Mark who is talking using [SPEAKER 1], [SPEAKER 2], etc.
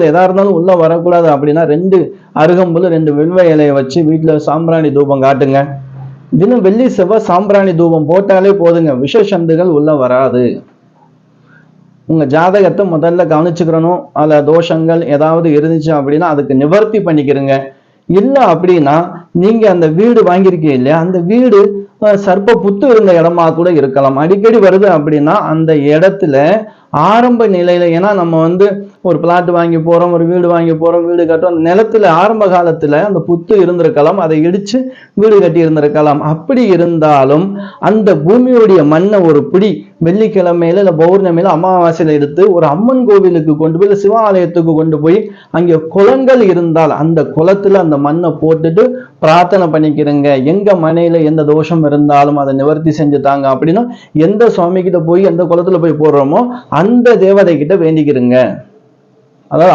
[SPEAKER 1] எதா இருந்தாலும் உள்ள வரக்கூடாது அப்படின்னா 2 அருகம்புல் 2 வில்வ இலையை வச்சு வீட்டுல சாம்பிராணி தூபம் காட்டுங்க. தினம் வெள்ளி செவ்வாய் சாம்பிராணி தூபம் போட்டாலே போதுங்க, விஷசந்துகள் உள்ள வராது. உங்க ஜாதகத்தை முதல்ல கவனிச்சுக்கிறணும். அதுல தோஷங்கள் ஏதாவது இருந்துச்சு அப்படின்னா அதுக்கு நிவர்த்தி பண்ணிக்கிறங்க. இல்ல அப்படின்னா நீங்க அந்த வீடு வாங்கியிருக்கீங்க இல்லையா, அந்த வீடு சர்ப்ப புத்து இருந்த இடமா கூட இருக்கலாம். அடிக்கடி வருது அப்படின்னா அந்த இடத்துல ஆரம்ப நிலையில, ஏன்னா நம்ம ஒரு பிளாட் வாங்கி போறோம், ஒரு வீடு வாங்கி போறோம், வீடு கட்டுறோம், அந்த நிலத்துல ஆரம்ப காலத்துல அந்த புத்து இருந்திருக்கலாம், அதை இடிச்சு வீடு கட்டி இருந்திருக்கலாம். அப்படி இருந்தாலும் அந்த பூமியுடைய மண்ணை ஒரு பிடி வெள்ளிக்கிழமையில இல்ல பௌர்ணமியில அமாவாசையில எடுத்து ஒரு அம்மன் கோவிலுக்கு கொண்டு போய், சிவாலயத்துக்கு கொண்டு போய் அங்கே குளங்கள் இருந்தால் அந்த குளத்துல அந்த மண்ணை போட்டுட்டு பிரார்த்தனை பண்ணிக்கிறங்க. எங்க மனையில எந்த தோஷம் இருந்தாலும் அதை நிவர்த்தி செஞ்சுட்டாங்க அப்படின்னா எந்த சுவாமி கிட்ட போய் எந்த குளத்துல போய் போடுறோமோ அந்த தேவதை கிட்ட வேண்டிக்கிறங்க. அதாவது